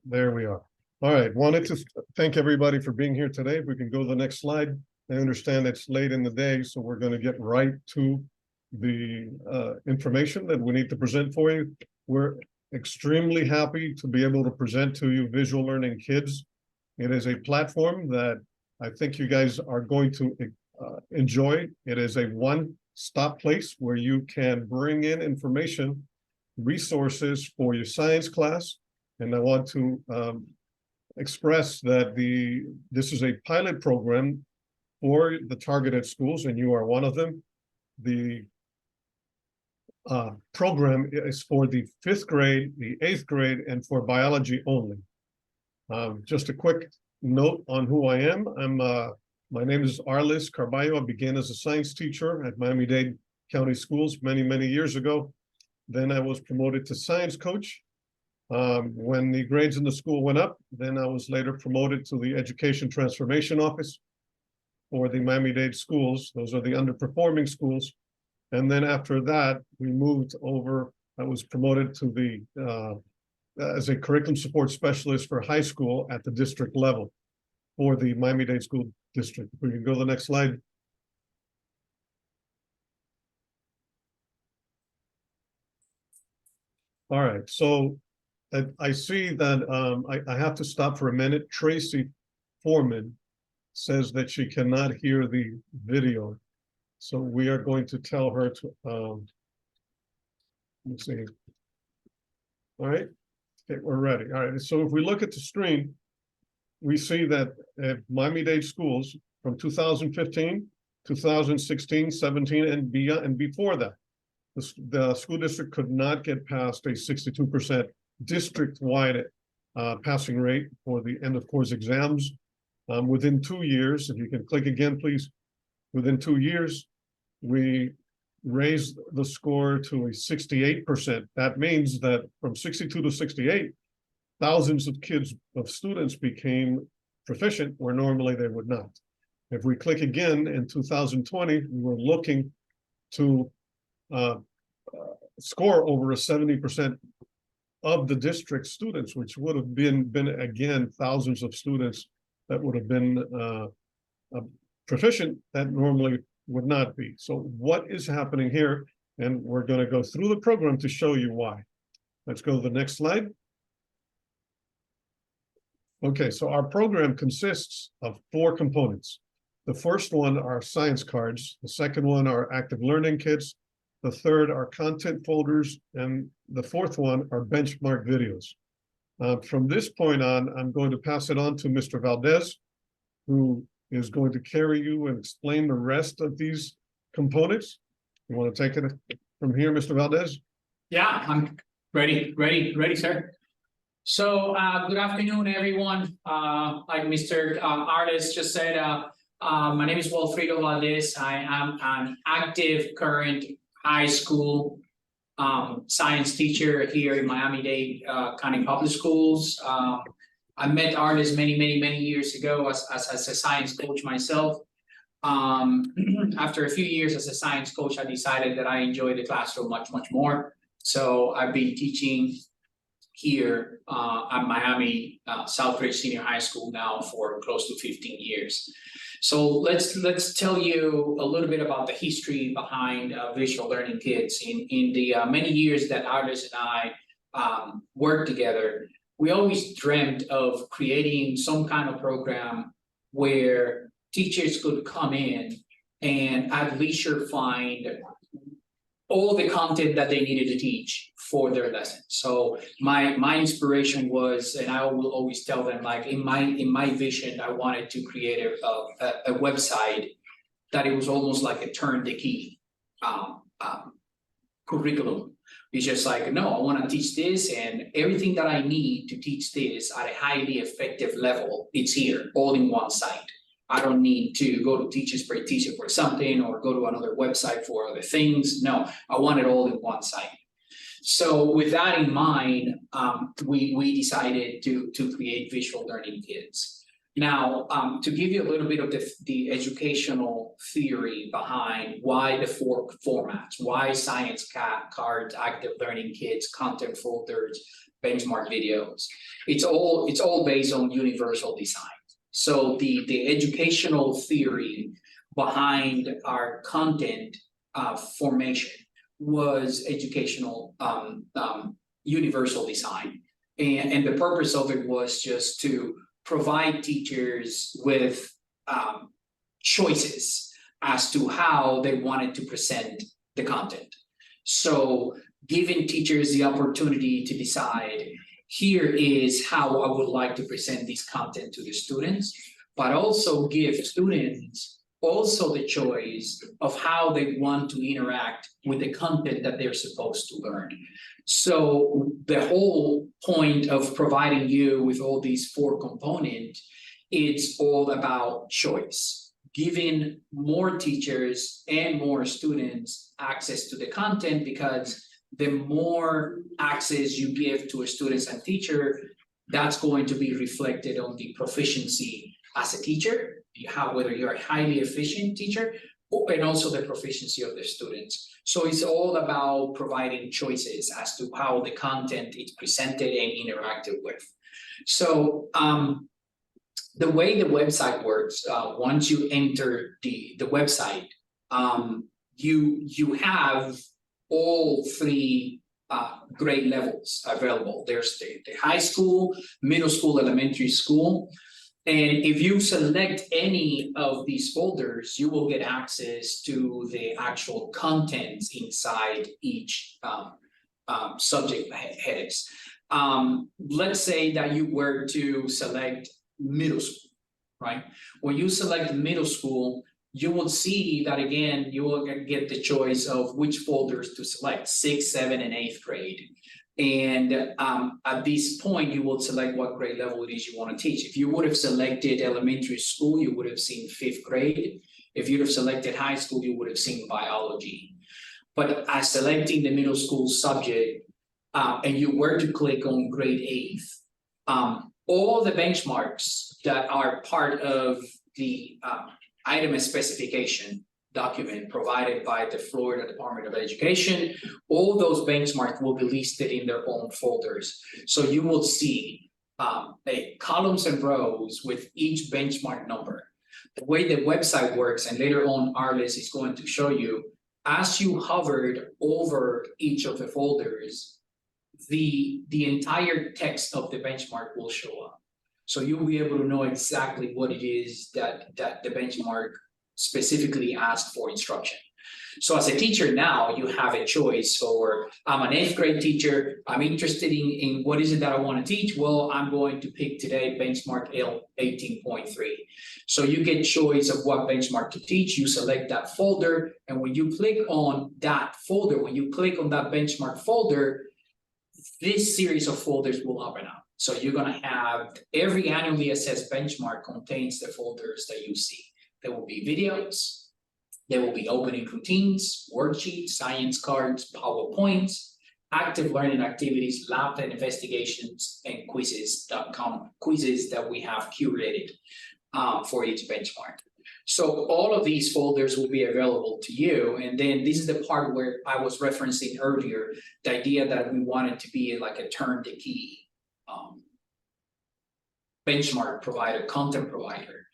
There we are. All right. Wanted to thank everybody for being here today. If we can go to the next slide. I understand it's late in the day, so we're going to get right to the information that we need to present for you. We're extremely happy to be able to present to you Visual Learning Kids. It is a platform that I think you guys are going to enjoy. It is a one-stop place where you can bring in information, resources for your science class. And I want to express that this is a pilot program for the targeted schools, and you are one of them. The program is for the 5th grade, the 8th grade, and for biology only. Just a quick note on who I am. My name is Arlis Carballo. I began as a science teacher at Miami-Dade County Schools many, many years ago. Then I was promoted to science coach. When the grades in the school went up, then I was later promoted to the Education Transformation Office for the Miami-Dade schools. Those are the underperforming schools. And then after that, we moved over. I was promoted to the as a curriculum support specialist for high school at the district level for the Miami-Dade School District. We can go to the next slide. All right, so I see that I have to stop for a minute. Tracy Foreman says that she cannot hear the video. So we are going to tell her to, let's see. All right, okay, we're ready. All right, so if we look at the screen, we see that at Miami-Dade schools from 2015, 2016, 17, and beyond, and before that, the school district could not get past a 62% district-wide passing rate for the end of course exams. Within 2 years, if you can click again, please. Within 2 years, we raised the score to a 68%. That means that from 62 to 68, thousands of students became proficient where normally they would not. If we click again in 2020, we were looking to score over a 70% of the district students, which would have been again, thousands of students that would have been proficient that normally would not be. So what is happening here? And we're going to go through the program to show you why. Let's go to the next slide. Okay, so our program consists of 4 components. The first one are science cards. The second one are active learning kits. The third are content folders. And the fourth one are benchmark videos. From this point on, I'm going to pass it on to Mr. Valdez, who is going to carry you and explain the rest of these components. You want to take it from here, Mr. Valdez? Yeah, I'm ready, sir. So good afternoon, everyone. Like Mr. Artis just said, my name is Walfrido Valdez. I am an active current high school science teacher here in Miami-Dade County Public Schools. I met Artis many years ago as a science coach myself. After a few years as a science coach, I decided that I enjoy the classroom much more. So I've been teaching here at Miami Southridge Senior High School now for close to 15 years. So let's tell you a little bit about the history behind Visual Learning Kids. In the many years that Artis and I worked together, we always dreamt of creating some kind of program where teachers could come in and at leisure find all the content that they needed to teach for their lesson. So my inspiration was, and I will always tell them, like in my vision, I wanted to create a website that it was almost like a turn the key curriculum. It's just like, no, I want to teach this, and everything that I need to teach this at a highly effective level, it's here, all in one site. I don't need to go to Teachers for Teacher for something or go to another website for other things. No, I want it all in one site. So with that in mind, we decided to create Visual Learning Kids. Now, to give you a little bit of the educational theory behind why the four formats, why science cards, active learning kits, content folders, benchmark videos, it's all based on universal design. So the educational theory behind our content formation was educational universal design. And the purpose of it was just to provide teachers with choices as to how they wanted to present the content. So giving teachers the opportunity to decide, here is how I would like to present this content to the students, but also give students also the choice of how they want to interact with the content that they're supposed to learn. So the whole point of providing you with all these four components, it's all about choice, giving more teachers and more students access to the content, because the more access you give to a student and teacher, that's going to be reflected on the proficiency as a teacher, whether you're a highly efficient teacher, and also the proficiency of the students. So it's all about providing choices as to how the content is presented and interacted with. So the way the website works, once you enter the website, you have all three grade levels available. There's the high school, middle school, elementary school. And if you select any of these folders, you will get access to the actual contents inside each subject headings. Let's say that you were to select middle school, right? When you select middle school, you will see that again, you will get the choice of which folders to select, 6th, 7th, and 8th grade. And at this point, you will select what grade level it is you want to teach. If you would have selected elementary school, you would have seen 5th grade. If you'd have selected high school, you would have seen biology. But as selecting the middle school subject, and you were to click on grade 8th, all the benchmarks that are part of the item specification document provided by the Florida Department of Education, all those benchmarks will be listed in their own folders. So you will see columns and rows with each benchmark number. The way the website works, and later on Arliss is going to show you, as you hovered over each of the folders, the entire text of the benchmark will show up. So you'll be able to know exactly what it is that the benchmark specifically asked for instruction. So as a teacher now, you have a choice for, I'm an 8th grade teacher, I'm interested in what is it that I want to teach? Well, I'm going to pick today benchmark L 18.3. So you get choice of what benchmark to teach, you select that folder, and when you click on that folder, when you click on that benchmark folder, this series of folders will open up. So you're going to have every annually assessed benchmark contains the folders that you see. There will be videos, there will be opening routines, worksheets, science cards, PowerPoints, active learning activities, lab and investigations, and quizzes that we have curated for each benchmark. So all of these folders will be available to you. And then this is the part where I was referencing earlier, the idea that we wanted to be like a turn the key benchmark provider, content provider.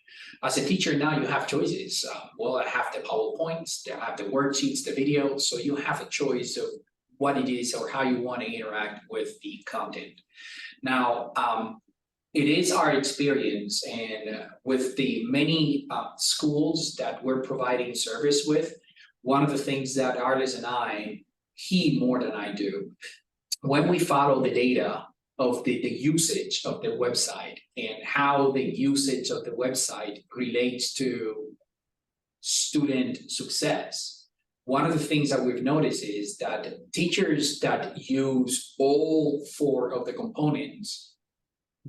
As a teacher now, you have choices. Well, I have the PowerPoints, I have the worksheets, the videos, so you have a choice of what it is or how you want to interact with the content. Now, it is our experience, and with the many schools that we're providing service with, one of the things that Arliss and I heed more than I do, when we follow the data of the usage of the website and how the usage of the website relates to student success. One of the things that we've noticed is that teachers that use all 4 of the components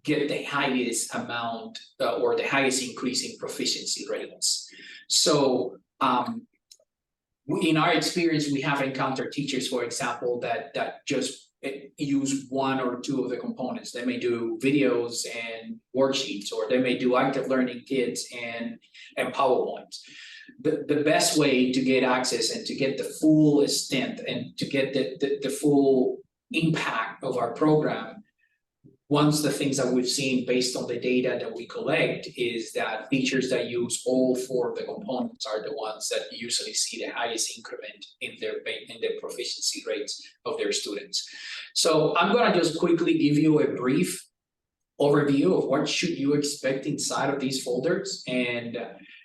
get the highest amount or the highest increase in proficiency rates. So in our experience, we have encountered teachers, for example, that just use one or two of the components. They may do videos and worksheets, or they may do active learning kits and PowerPoints. The best way to get access and to get the full extent and to get the full impact of our program, the things that we've seen based on the data that we collect is that teachers that use all four of the components are the ones that usually see the highest increment in their proficiency rates of their students. So I'm going to just quickly give you a brief overview of what should you expect inside of these folders. And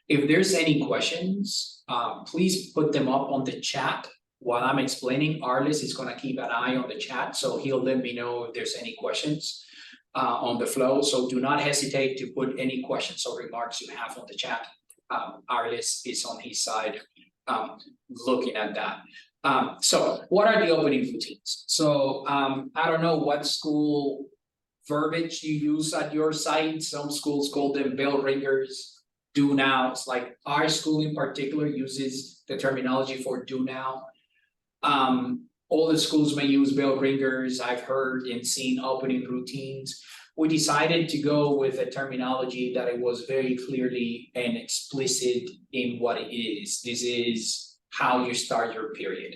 if there's any questions, please put them up on the chat. While I'm explaining, Arlis is going to keep an eye on the chat, so he'll let me know if there's any questions on the flow. So do not hesitate to put any questions or remarks you have on the chat. Arlis is on his side looking at that. So what are the opening routines? So I don't know what school verbiage you use at your site. Some schools call them bell ringers, do nows. Like our school in particular uses the terminology for do now. All the schools may use bell ringers. I've heard and seen opening routines. We decided to go with a terminology that it was very clearly and explicit in what it is. This is how you start your period.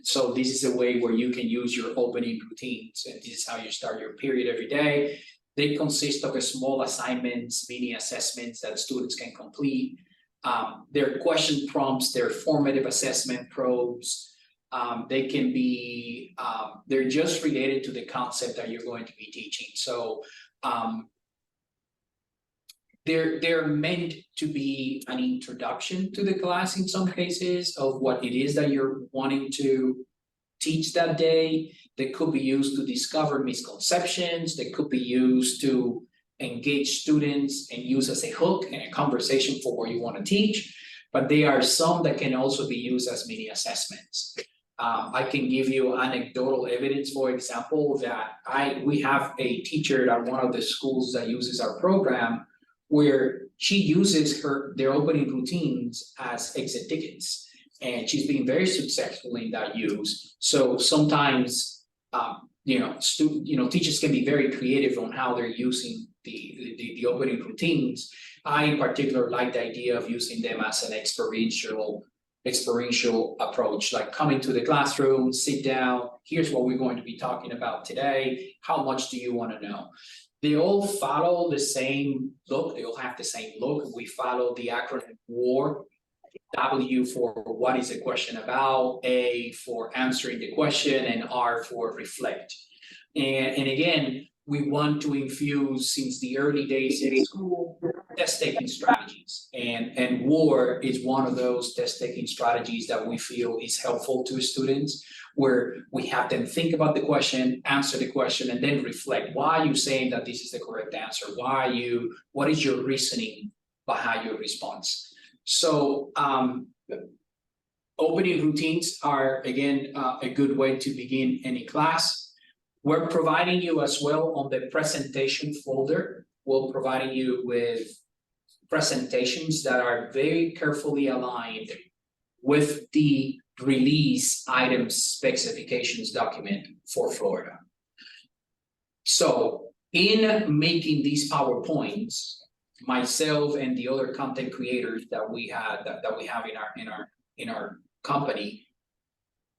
So this is a way where you can use your opening routines, and this is how you start your period every day. They consist of a small assignments, mini assessments that students can complete. They're question prompts, they're formative assessment probes. They can be, they're just related to the concept that you're going to be teaching. So they're meant to be an introduction to the class in some cases of what it is that you're wanting to teach that day. They could be used to discover misconceptions. They could be used to engage students and use as a hook in a conversation for what you want to teach. But there are some that can also be used as mini assessments. I can give you anecdotal evidence, for example, that we have a teacher at one of the schools that uses our program where she uses their opening routines as exit tickets, and she's been very successful in that use. So sometimes, teachers can be very creative on how they're using the opening routines. I in particular like the idea of using them as an experiential approach, like coming to the classroom, sit down, here's what we're going to be talking about today. How much do you want to know? They all follow the same look. They all have the same look. We follow the acronym WAR. W for what is the question about, A for answering the question, and R for reflect. And again, we want to infuse, since the early days in school, test-taking strategies. And WAR is one of those test-taking strategies that we feel is helpful to students, where we have them think about the question, answer the question, and then reflect. Why are you saying that this is the correct answer? What is your reasoning behind your response? So opening routines are, again, a good way to begin any class. We're providing you as well on the presentation folder. We're providing you with presentations that are very carefully aligned with the release items specifications document for Florida. So in making these PowerPoints, myself and the other content creators that we have in our company,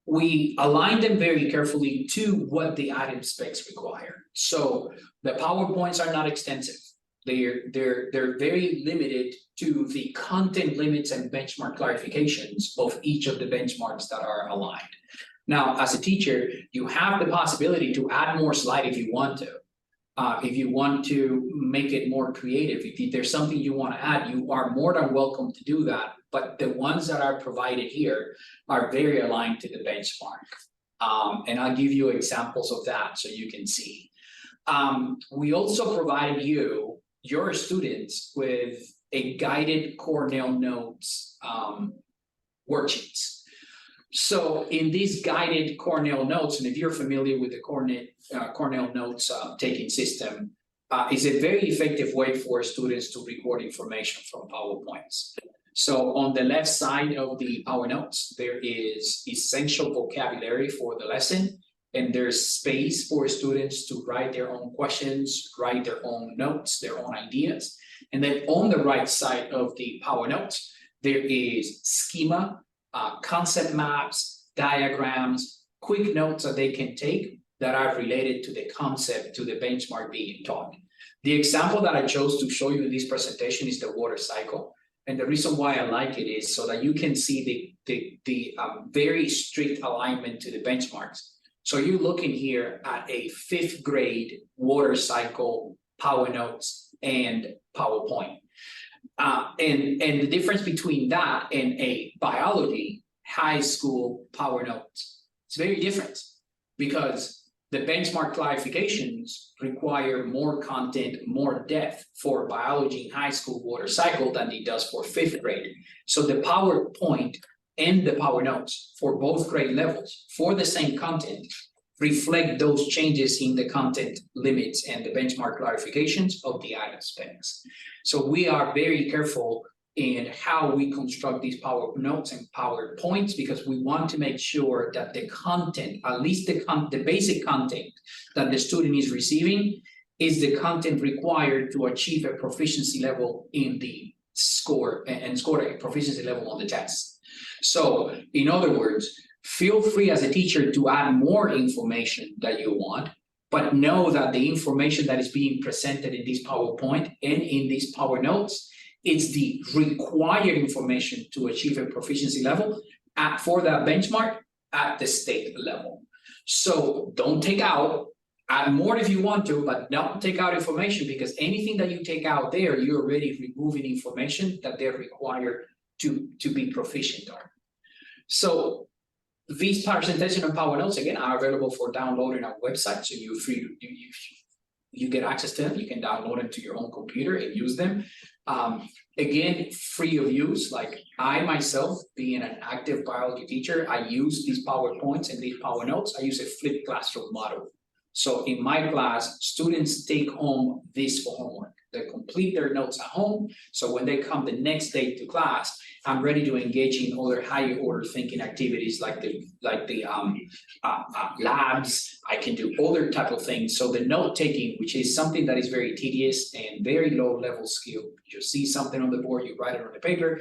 we align them very carefully to what the item specs require. So the PowerPoints are not extensive. They're very limited to the content limits and benchmark clarifications of each of the benchmarks that are aligned. Now, as a teacher, you have the possibility to add more slide if you want to. If you want to make it more creative, if there's something you want to add, you are more than welcome to do that. But the ones that are provided here are very aligned to the benchmark. And I'll give you examples of that so you can see. We also provided your students, with a guided Cornell Notes worksheets. So in these guided Cornell Notes, and if you're familiar with the Cornell Notes taking system, is a very effective way for students to record information from PowerPoints. So on the left side of the Power Notes, there is essential vocabulary for the lesson. and there's space for students to write their own questions, write their own notes, their own ideas. And then on the right side of the Power Notes, there is schema, concept maps, diagrams, quick notes that they can take that are related to the concept, to the benchmark being taught. The example that I chose to show you in this presentation is the water cycle. And the reason why I like it is so that you can see the very strict alignment to the benchmarks. So you're looking here at a 5th grade water cycle, Power Notes, and PowerPoint. And the difference between that and a biology high school Power Notes, it's very different, because the benchmark clarifications require more content, more depth for biology in high school water cycle than it does for 5th grade. So the PowerPoint and the Power Notes for both grade levels for the same content reflect those changes in the content limits and the benchmark clarifications of the item specs. So we are very careful in how we construct these Power Notes and PowerPoints, because we want to make sure that the content, at least the basic content that the student is receiving, is the content required to achieve a proficiency level in the score and score a proficiency level on the test. So in other words, feel free as a teacher to add more information that you want, but know that the information that is being presented in this PowerPoint and in these Power Notes, it's the required information to achieve a proficiency level for that benchmark at the state level. So don't take out, add more if you want to, but don't take out information, because anything that you take out there, you're already removing information that they're required to be proficient on. So these presentation and Power Notes, again, are available for downloading our website. So you're free to, you get access to them. You can download them to your own computer and use them. Again, free of use. Like I myself, being an active biology teacher, I use these PowerPoints and these Power Notes. I use a flipped classroom model. So in my class, students take home this for homework. They complete their notes at home. So when they come the next day to class, I'm ready to engage in other higher order thinking activities like the labs. I can do other type of things. So the note taking, which is something that is very tedious and very low level skill. You see something on the board, you write it on the paper.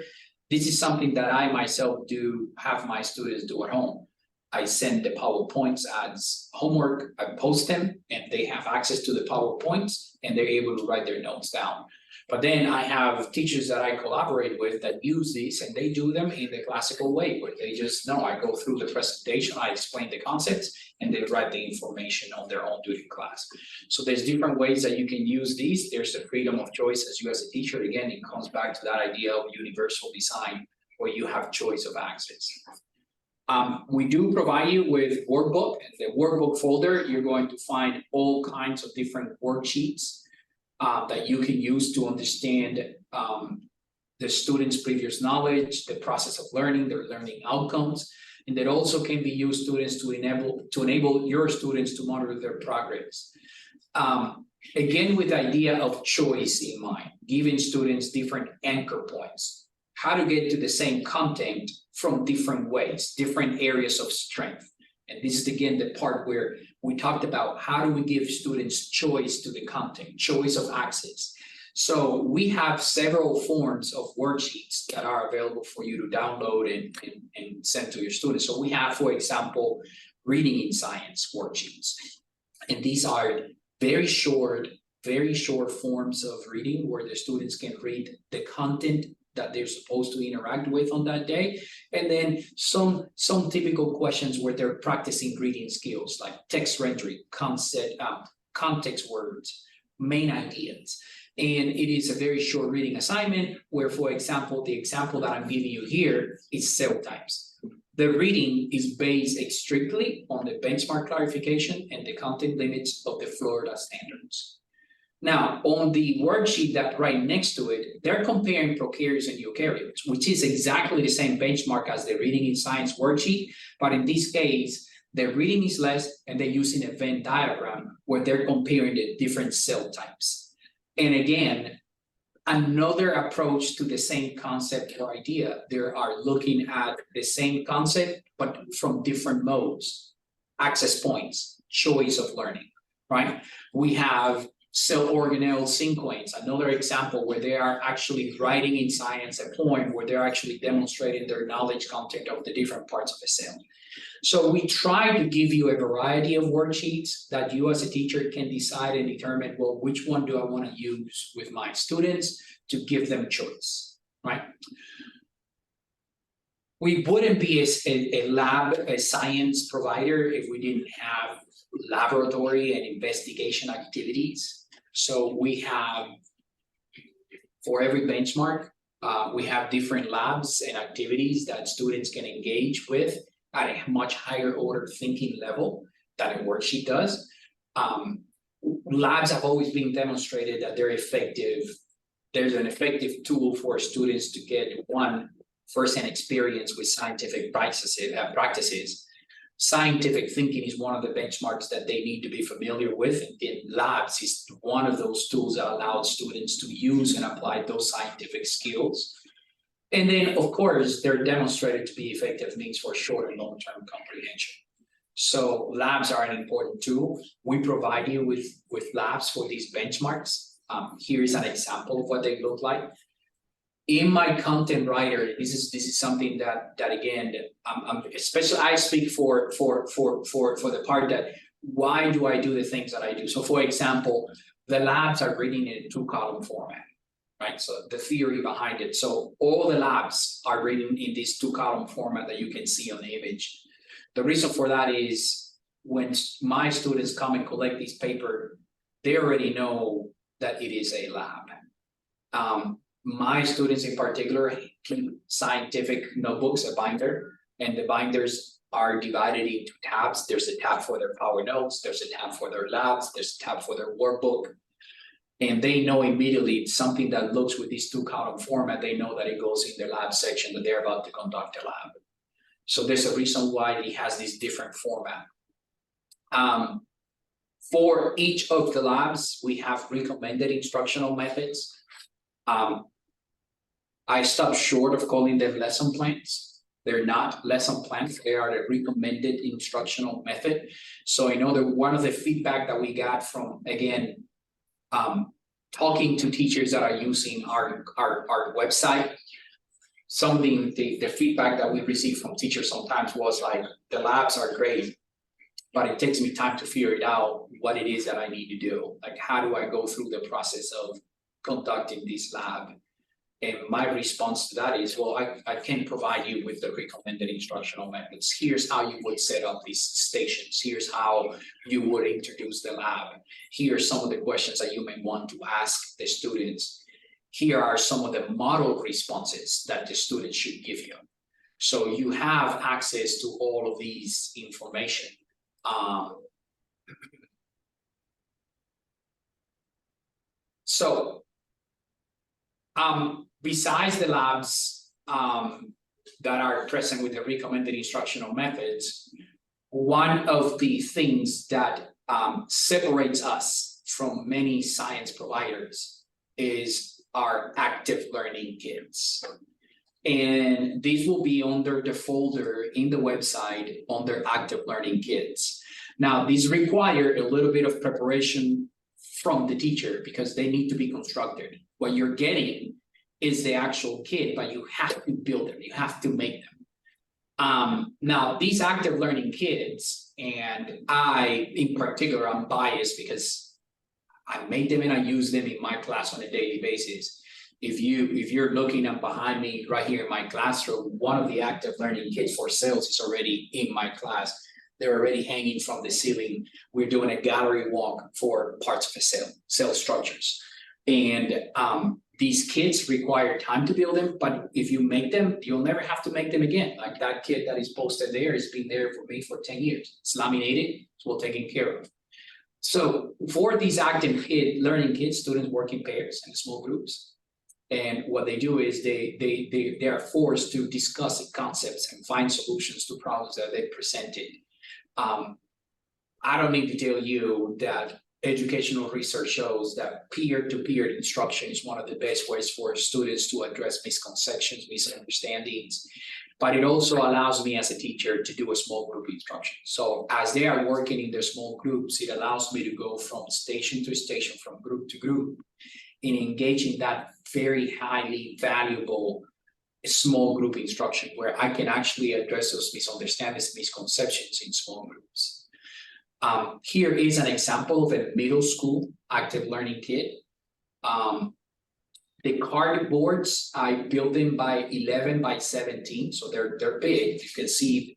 This is something that I myself do have my students do at home. I send the PowerPoints as homework, I post them, and they have access to the PowerPoints and they're able to write their notes down. But then I have teachers that I collaborate with that use these, and they do them in the classical way, where they just know I go through the presentation, I explain the concepts, and they write the information on their own during class. So there's different ways that you can use these. There's the freedom of choice as you as a teacher. Again, it comes back to that idea of universal design, where you have choice of access. We do provide you with workbook. In the workbook folder, you're going to find all kinds of different worksheets that you can use to understand the students' previous knowledge, the process of learning, their learning outcomes, and that also can be used to enable your students to monitor their progress. Again, with the idea of choice in mind, giving students different anchor points, how to get to the same content from different ways, different areas of strength. And this is again the part where we talked about how do we give students choice to the content, choice of access. So we have several forms of worksheets that are available for you to download and send to your students. So we have, for example, reading in science worksheets. And these are very short forms of reading where the students can read the content that they're supposed to interact with on that day, and then some typical questions where they're practicing reading skills like text rendering, context words, main ideas. And it is a very short reading assignment where, for example, the example that I'm giving you here is cell types. The reading is based strictly on the benchmark clarification and the content limits of the Florida standards. Now, on the worksheet that right next to it, they're comparing prokaryotes and eukaryotes, which is exactly the same benchmark as the reading in science worksheet. But in this case, the reading is less and they're using a Venn diagram where they're comparing the different cell types. And again, another approach to the same concept or idea, they are looking at the same concept, but from different modes. access points, choice of learning, right? We have cell organelle sequence, another example where they are actually writing in science a poem where they're actually demonstrating their knowledge content of the different parts of a cell. So we try to give you a variety of worksheets that you as a teacher can decide and determine, well, which one do I want to use with my students to give them choice, right? We wouldn't be a science provider if we didn't have laboratory and investigation activities. So we have, for every benchmark, we have different labs and activities that students can engage with at a much higher order thinking level than a worksheet does. Labs have always been demonstrated that they're effective. There's an effective tool for students to get first-hand experience with scientific practices. Scientific thinking is one of the benchmarks that they need to be familiar with, and labs is one of those tools that allows students to use and apply those scientific skills. And then, of course, they're demonstrated to be effective means for short and long-term comprehension. So labs are an important tool. We provide you with labs for these benchmarks. Here's an example of what they look like. In my content writer, this is something that again, especially I speak for the part that why do I do the things that I do? So for example, the labs are written in a 2-column format, right? So the theory behind it. So all the labs are written in this 2-column format that you can see on the image. The reason for that is when my students come and collect this paper, they already know that it is a lab. My students in particular keep scientific notebooks, a binder, and the binders are divided into tabs. There's a tab for their power notes, there's a tab for their labs, there's a tab for their workbook. And they know immediately something that looks with this 2-column format, they know that it goes in their lab section that they're about to conduct a lab. So there's a reason why it has this different format. For each of the labs, we have recommended instructional methods. I stopped short of calling them lesson plans. They're not lesson plans, they are the recommended instructional method. So I know that one of the feedback that we got from, again, talking to teachers that are using our website, the feedback that we received from teachers sometimes was like, the labs are great, but it takes me time to figure it out what it is that I need to do. Like, how do I go through the process of conducting this lab? And my response to that is, well, I can provide you with the recommended instructional methods. Here's how you would set up these stations. Here's how you would introduce the lab. Here are some of the questions that you may want to ask the students. Here are some of the model responses that the students should give you. So you have access to all of these information. Besides the labs that are present with the recommended instructional methods, one of the things that separates us from many science providers is our active learning kits. And these will be under the folder in the website under active learning kits. Now, these require a little bit of preparation from the teacher because they need to be constructed. What you're getting is the actual kit, but you have to build them, you have to make them. Now, these active learning kits, and I, in particular, I'm biased because I made them and I use them in my class on a daily basis. If you're looking up behind me right here in my classroom, one of the active learning kits for sales is already in my class. They're already hanging from the ceiling. We're doing a gallery walk for parts of a cell structures. And these kits require time to build them, but if you make them, you'll never have to make them again. Like that kit that is posted there has been there for me for 10 years. It's laminated, it's well taken care of. So for these active learning kits, students work in pairs and small groups. And what they do is they are forced to discuss concepts and find solutions to problems that they presented. I don't need to tell you that educational research shows that peer-to-peer instruction is one of the best ways for students to address misconceptions, misunderstandings. but it also allows me as a teacher to do a small group instruction. So as they are working in their small groups, it allows me to go from station to station, from group to group, and engage in that very highly valuable small group instruction where I can actually address those misunderstandings, misconceptions in small groups. Here is an example of a middle school active learning kit. The cardboards, I built them by 11 by 17, so they're big. You can see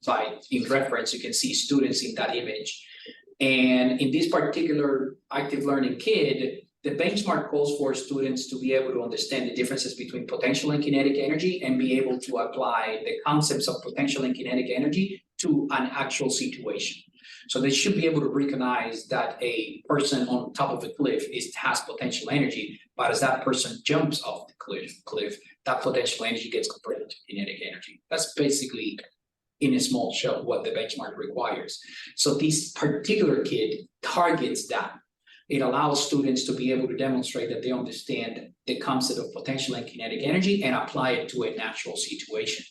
in reference, you can see students in that image. And in this particular active learning kit, the benchmark calls for students to be able to understand the differences between potential and kinetic energy and be able to apply the concepts of potential and kinetic energy to an actual situation. So they should be able to recognize that a person on top of a cliff has potential energy, but as that person jumps off the cliff, that potential energy gets converted to kinetic energy. That's basically, in a small show, what the benchmark requires. So this particular kit targets that. It allows students to be able to demonstrate that they understand the concept of potential and kinetic energy and apply it to a natural situation.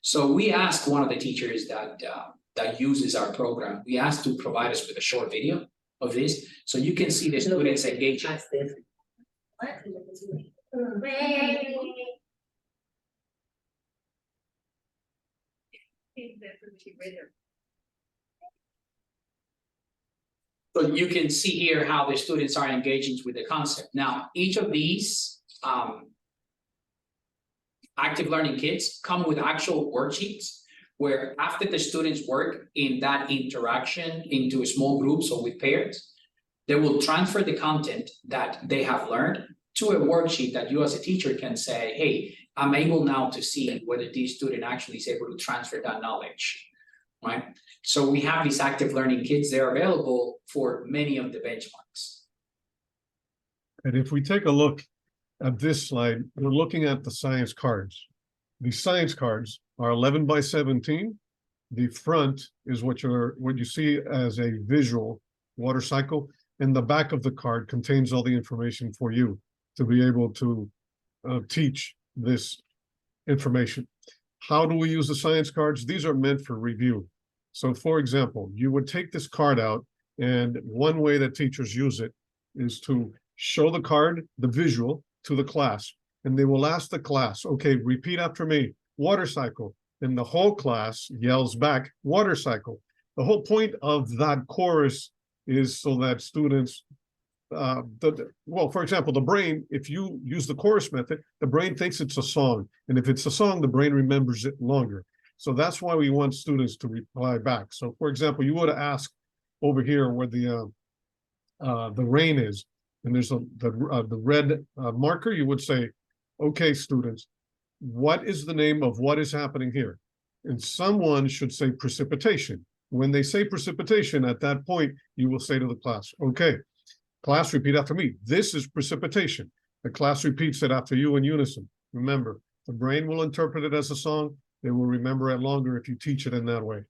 So we asked one of the teachers that uses our program, we asked to provide us with a short video of this, so you can see the students engaging. So you can see here how the students are engaging with the concept. Now, each of these active learning kits come with actual worksheets where after the students work in that interaction into small groups or with pairs, they will transfer the content that they have learned to a worksheet that you as a teacher can say, hey, I'm able now to see whether this student actually is able to transfer that knowledge, right? So we have these active learning kits, they're available for many of the benchmarks. And if we take a look at this slide, we're looking at the science cards. The science cards are 11 by 17. The front is what you see as a visual water cycle, and the back of the card contains all the information for you to be able to teach this information. How do we use the science cards? These are meant for review. So for example, you would take this card out, and one way that teachers use it is to show the card, the visual, to the class. And they will ask the class, okay, repeat after me, water cycle. And the whole class yells back, water cycle. The whole point of that chorus is so that students, well, for example, the brain, if you use the chorus method, the brain thinks it's a song. And if it's a song, the brain remembers it longer. So that's why we want students to reply back. So for example, you would ask over here where the rain is, and there's the red marker, you would say, okay, students, what is the name of what is happening here? And someone should say precipitation. When they say precipitation, at that point, you will say to the class, okay, class, repeat after me. This is precipitation. The class repeats it after you in unison. Remember, the brain will interpret it as a song. They will remember it longer if you teach it in that way.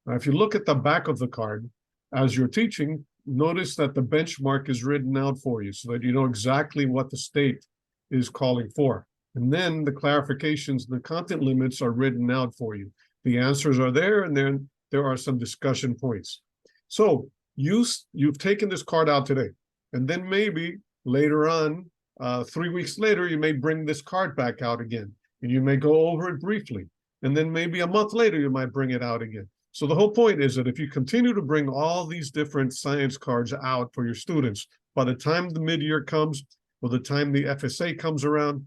Now, if you look at the back of the card, as you're teaching, notice that the benchmark is written out for you so that you know exactly what the state is calling for. And then the clarifications, the content limits are written out for you. The answers are there, and then there are some discussion points. So you've taken this card out today, and then maybe later on, 3 weeks later, you may bring this card back out again, and you may go over it briefly. And then maybe a month later, you might bring it out again. So the whole point is that if you continue to bring all these different science cards out for your students, by the time the mid-year comes, or the time the FSA comes around,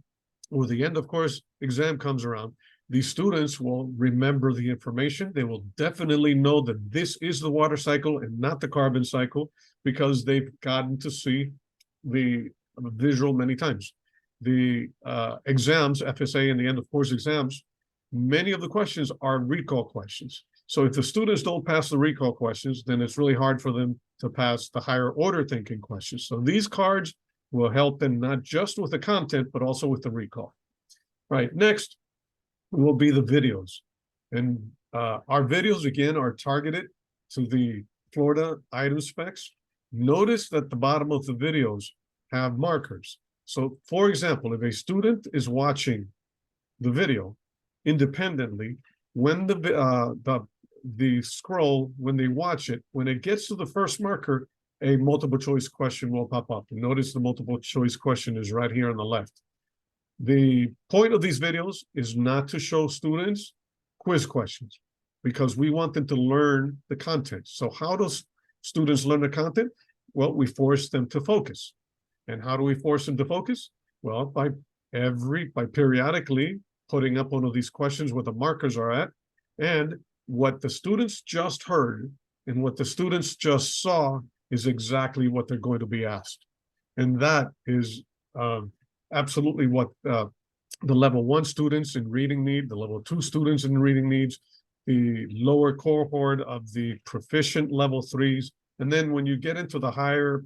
or the end of course exam comes around, these students will remember the information. They will definitely know that this is the water cycle and not the carbon cycle, because they've gotten to see the visual many times. The exams, FSA and the end of course exams, many of the questions are recall questions. So if the students don't pass the recall questions, then it's really hard for them to pass the higher order thinking questions. So these cards will help them not just with the content, but also with the recall. Right, next will be the videos. And our videos, again, are targeted to the Florida item specs. Notice that the bottom of the videos have markers. So for example, if a student is watching the video independently, when the scroll, when they watch it, when it gets to the first marker, a multiple choice question will pop up. And notice the multiple choice question is right here on the left. The point of these videos is not to show students quiz questions, because we want them to learn the content. So how do students learn the content? Well, we force them to focus. And how do we force them to focus? Well, by periodically putting up one of these questions where the markers are at, and what the students just heard and what the students just saw is exactly what they're going to be asked. And that is absolutely what the level 1 students in reading need, the level 2 students in reading needs, the lower cohort of the proficient level 3s. And then when you get into the higher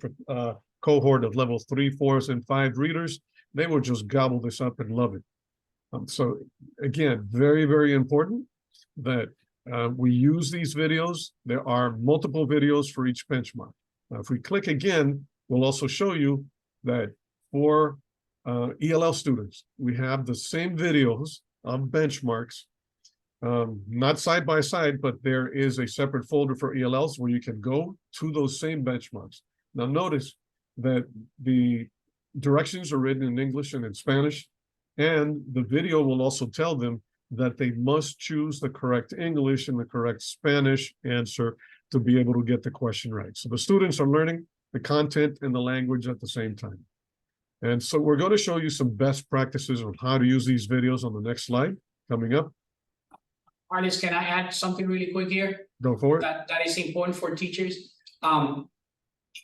cohort of level 3, 4s, and 5 readers, they will just gobble this up and love it. So again, very, very important that we use these videos. There are multiple videos for each benchmark. If we click again, we'll also show you that for ELL students, we have the same videos of benchmarks, not side by side, but there is a separate folder for ELLs where you can go to those same benchmarks. Now notice that the directions are written in English and in Spanish, and the video will also tell them that they must choose the correct English and the correct Spanish answer to be able to get the question right. So the students are learning the content and the language at the same time. And so we're going to show you some best practices on how to use these videos on the next slide coming up. Artist, can I add something really quick here? Go for it. That is important for teachers.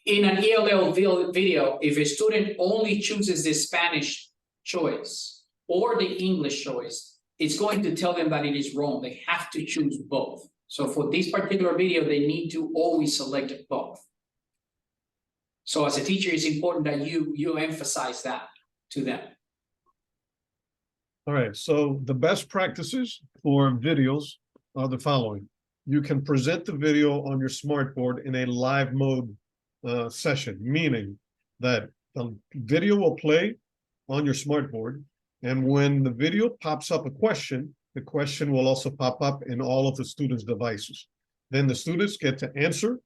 In an ELL video, if a student only chooses the Spanish choice or the English choice, it's going to tell them that it is wrong. They have to choose both. So for this particular video, they need to always select both. So as a teacher, it's important that you emphasize that to them. All right, so the best practices for videos are the following. You can present the video on your smartboard in a live mode session, meaning that the video will play on your smartboard, and when the video pops up a question, the question will also pop up in all of the students' devices. Then the students get to answer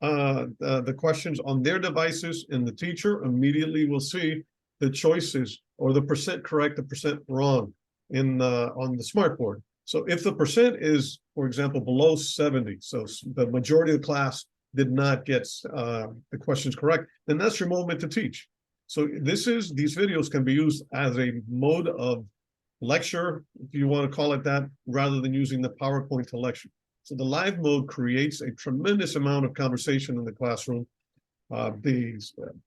the questions on their devices, and the teacher immediately will see the choices or the percent correct, the percent wrong in on the smartboard. So if the percent is, for example, below 70, so the majority of the class did not get the questions correct, then that's your moment to teach. So these videos can be used as a mode of lecture, if you want to call it that, rather than using the PowerPoint to lecture. So the live mode creates a tremendous amount of conversation in the classroom. The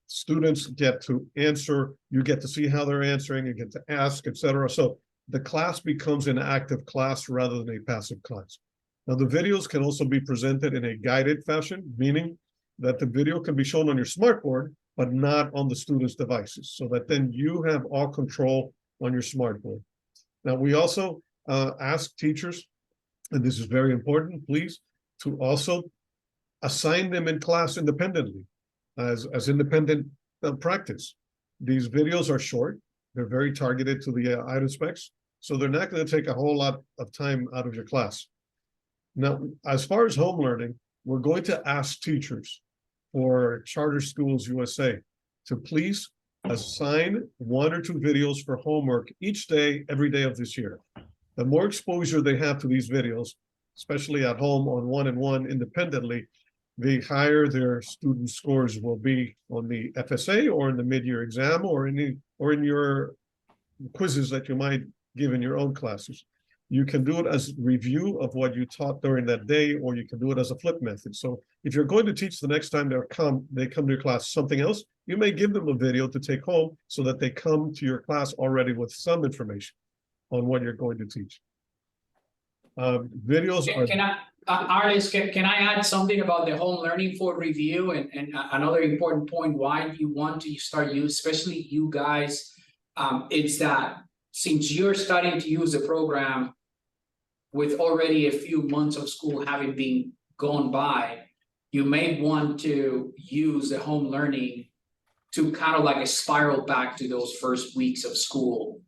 students get to answer, you get to see how they're answering, you get to ask, etc. So the class becomes an active class rather than a passive class. Now the videos can also be presented in a guided fashion, meaning that the video can be shown on your smartboard, but not on the students' devices, so that then you have all control on your smartboard. Now we also ask teachers, and this is very important, please, to also assign them in class independently as independent practice. These videos are short, they're very targeted to the item specs, so they're not going to take a whole lot of time out of your class. Now, as far as home learning, we're going to ask teachers for Charter Schools USA to please assign 1 or 2 videos for homework each day, every day of this year. The more exposure they have to these videos, especially at home on one-on-one independently, the higher their student scores will be on the FSA or in the mid-year exam or in your quizzes that you might give in your own classes. You can do it as review of what you taught during that day, or you can do it as a flip method. So if you're going to teach the next time they come to your class something else, you may give them a video to take home so that they come to your class already with some information on what you're going to teach. Videos are... Artist, can I add something about the home learning for review and another important point why you want to start use, especially you guys, it's that since you're starting to use the program with already a few months of school having been gone by, you may want to use the home learning to kind of like a spiral back to those first weeks of school.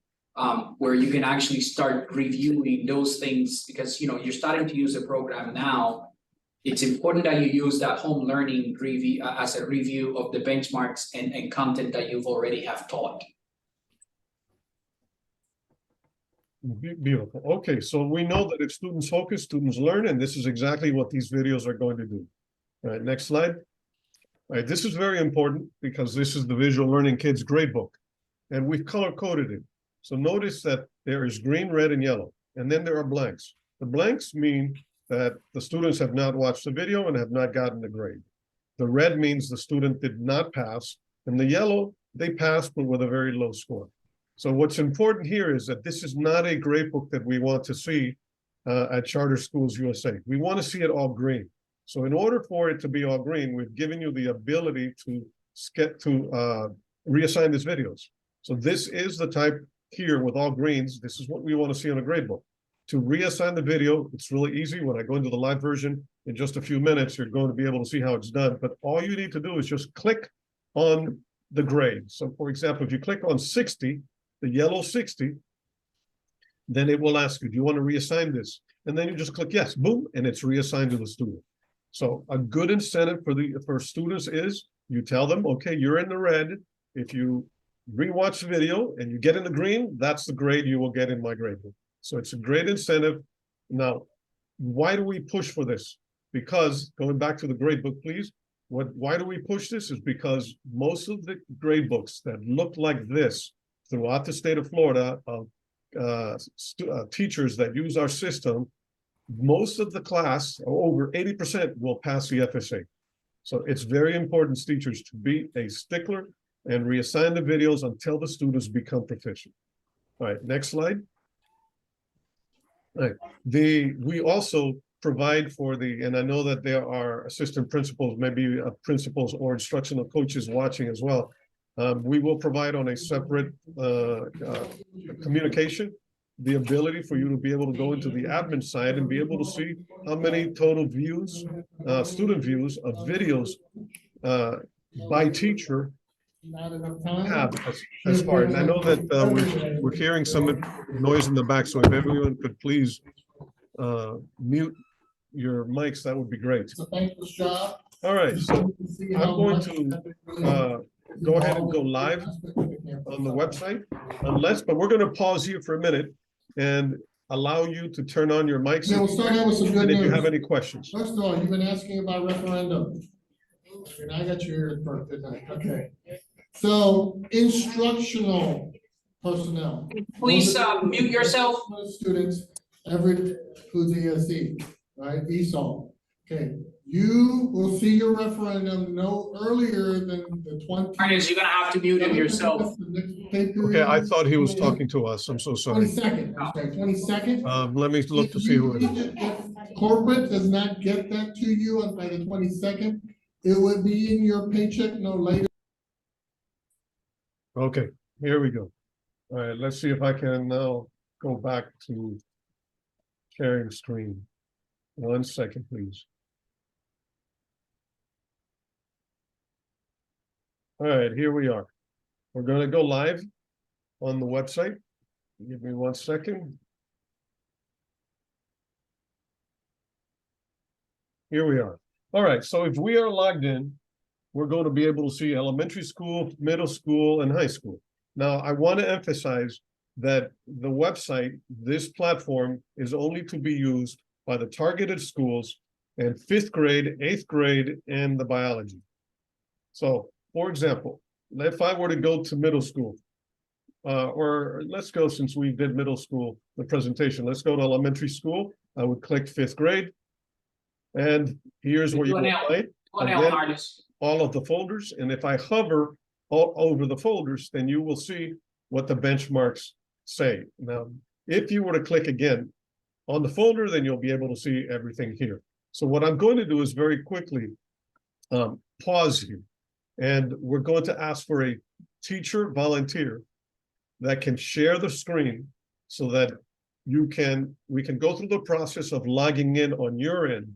where you can actually start reviewing those things, because you're starting to use the program now. It's important that you use that home learning review as a review of the benchmarks and content that you've already have taught. Beautiful. Okay, so we know that if students focus, students learn, and this is exactly what these videos are going to do. All right, next slide. All right, this is very important because this is the Visual Learning Kids gradebook, and we've color-coded it. So notice that there is green, red, and yellow, and then there are blanks. The blanks mean that the students have not watched the video and have not gotten the grade. The red means the student did not pass, and the yellow, they passed, but with a very low score. So what's important here is that this is not a grade book that we want to see at Charter Schools USA. We want to see it all green. So in order for it to be all green, we've given you the ability to reassign these videos. So this is the type here with all greens. This is what we want to see on a grade book. To reassign the video, it's really easy. When I go into the live version in just a few minutes, you're going to be able to see how it's done. But all you need to do is just click on the grade. So for example, if you click on 60, the yellow 60, then it will ask you, do you want to reassign this? And then you just click yes, boom, and it's reassigned to the student. So a good incentive for students is you tell them, okay, you're in the red. If you rewatch the video and you get in the green, that's the grade you will get in my grade book. So it's a great incentive. Now, why do we push for this? Because going back to the grade book, please, why do we push this is because most of the grade books that look like this throughout the state of Florida of teachers that use our system, most of the class, over 80%, will pass the FSA. So it's very important, teachers, to be a stickler and reassign the videos until the students become proficient. All right, next slide. All right. We also provide for and I know that there are assistant principals, maybe principals or instructional coaches watching as well. We will provide on a separate communication the ability for you to be able to go into the admin side and be able to see how many total views, student views of videos by teacher have as far. And I know that we're hearing some noise in the back, so if everyone could please mute your mics, that would be great. All right, so I'm going to go ahead and go live on the website, but we're going to pause here for a minute and allow you to turn on your mics. Okay, we'll start out with some good and if news. you have any questions. First of all, you've been asking about referendum. And I got your ears perked tonight. Okay. So instructional personnel. Please mute yourself. Students, Everett, who's ESE, right? ESOL. Okay. You will see your referendum no earlier than the 20. Ernest, you're gonna have to mute him yourself. Okay, I thought he was talking to us. I'm so sorry. 22nd, okay, 22nd. Let me look to see who it is. If corporate does not get that to you by the 22nd, it would be in your paycheck no later. Okay, here we go. All right, let's see if I can now go back to sharing screen. 1 second, please. All right, here we are. We're going to go live on the website. Give me 1 second. Here we are. All right, so if we are logged in, we're going to be able to see elementary school, middle school, and high school. Now, I want to emphasize that the website, this platform, is only to be used by the targeted schools and 5th grade, 8th grade, and the biology. So, for example, if I were to go to middle school, or let's go, since we did middle school, the presentation, let's go to elementary school. I would click 5th grade. And here's where you will find all of the folders. And if I hover all over the folders, then you will see what the benchmarks say. Now, if you were to click again on the folder, then you'll be able to see everything here. So what I'm going to do is very quickly pause here. And we're going to ask for a teacher volunteer that can share the screen so that we can go through the process of logging in on your end.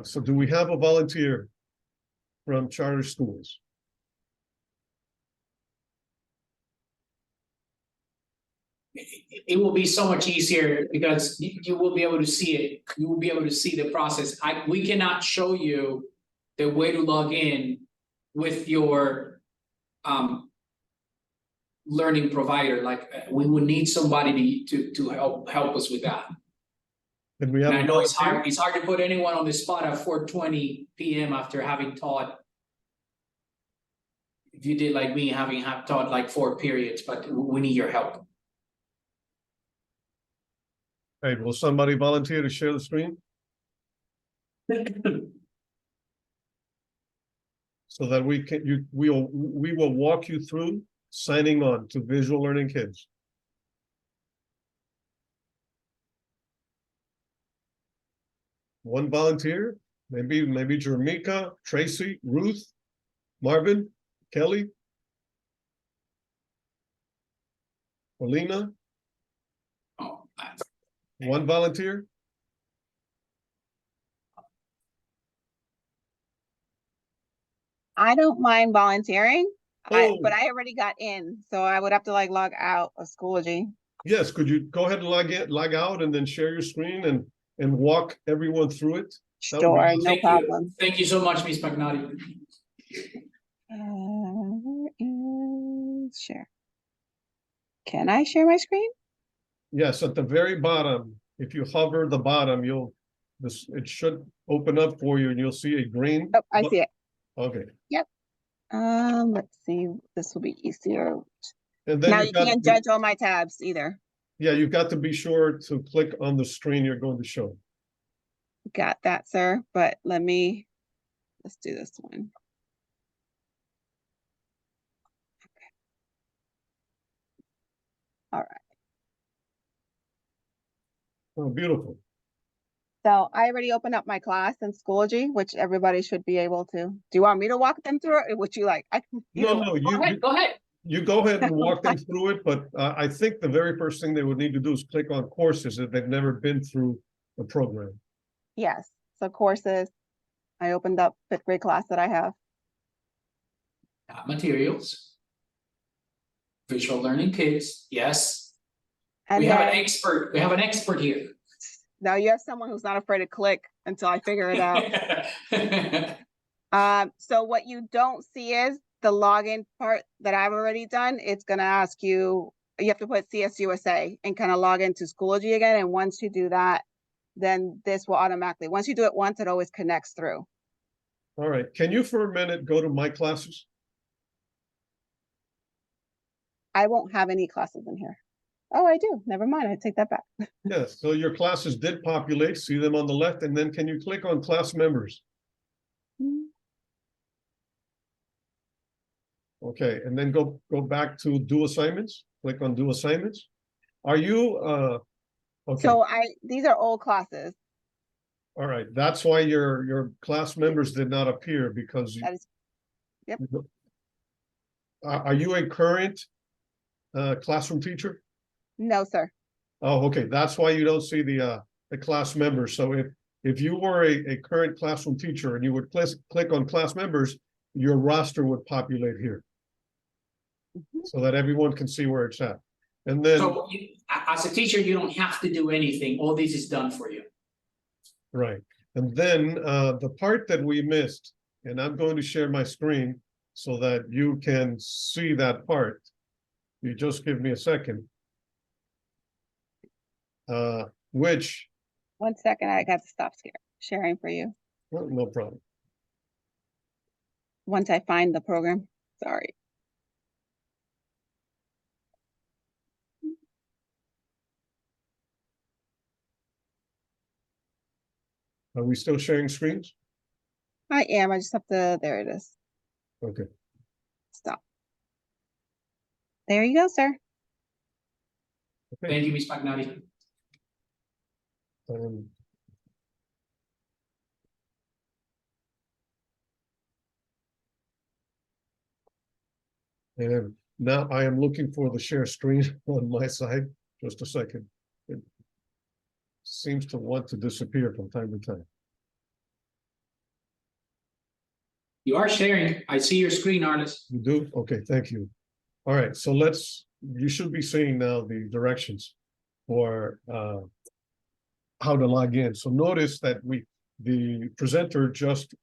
So do we have a volunteer from charter schools? it will be so much easier because you will be able to see it. You will be able to see the process. We cannot show you the way to log in with your learning provider. Like we would need somebody to help us with that. Can we have And I a know it's volunteer? hard. It's hard to put anyone on the spot at 4:20 p.m. after having taught. If you did like me, having taught like 4 periods, but we need your help. Hey, will somebody volunteer to share the screen so that we can we will walk you through signing on to Visual Learning Kids. One volunteer, maybe Jermica, Tracy, Ruth, Marvin, Kelly, Polina. Oh, One volunteer. I don't mind volunteering, Oh. but I already got in, so I would have to like log out of Schoology. Yes, could you go ahead and log out and then share your screen and walk everyone through it? That would be Sure, awesome. no thank problem. you. Thank you so much, Ms. Magnotti. Where is share? Can I share my screen? Yes, at the very bottom, if you hover the bottom, it should open up for you and you'll see a green. Oh, I see it. Okay. Let's see. This will be easier. And then Now you've you got, can't judge all my tabs either. yeah, you've got to be sure to click on the screen you're going to show. Got that, sir. But let's do this one. All right. Oh, beautiful. So I already opened up my class in Schoology, which everybody should be able to. Do you want me to walk them through it, or would you like? No, either way. no, Go ahead. you go ahead and walk them through it, but I think the very first thing they would need to do is click on courses if they've never been through the program. Yes. So courses. I opened up 5th grade class that I have. Materials. Visual learning kids. Yes. And We have an then expert. We have an expert here. now you have someone who's not afraid to click until I figure it out. So what you don't see is the login part that I've already done. It's gonna ask you have to put CSUSA and kind of log into Schoology again. And once you do that, then this will automatically, once you do it once, it always connects through. All right, can you for a minute go to my classes? I won't have any classes in here. Oh, I do. Never mind. I take that back. Yes, so your classes did populate, see them on the left, and then can you click on class members? Okay, and then go back to do assignments, click on do assignments. Are you, okay, So these are old classes. all right, that's why your class members did not appear because. That is, yep. Are you a current classroom teacher? No, sir. Oh, okay, that's why you don't see the class members. So if you were a current classroom teacher and you would click on class members, your roster would populate here. So that everyone can see where it's at. And then, So as a teacher, you don't have to do anything. All this is done for you. right, and then the part that we missed, and I'm going to share my screen so that you can see that part. You just give me a second. Which, 1 second. I got to stop sharing for you. well, no problem. Once I find the program. Sorry. Are we still sharing screens? I am. I just have to, there it is. Okay. Stop. There you go, sir. Okay. Thank you, Ms. Magnotti. And now I am looking for the share screen on my side. Just a second. It seems to want to disappear from time to time. You are sharing. I see your screen, Arliss. You do? Okay, thank you. All right, so let's you should be seeing now the directions for how to log in. So notice that the presenter just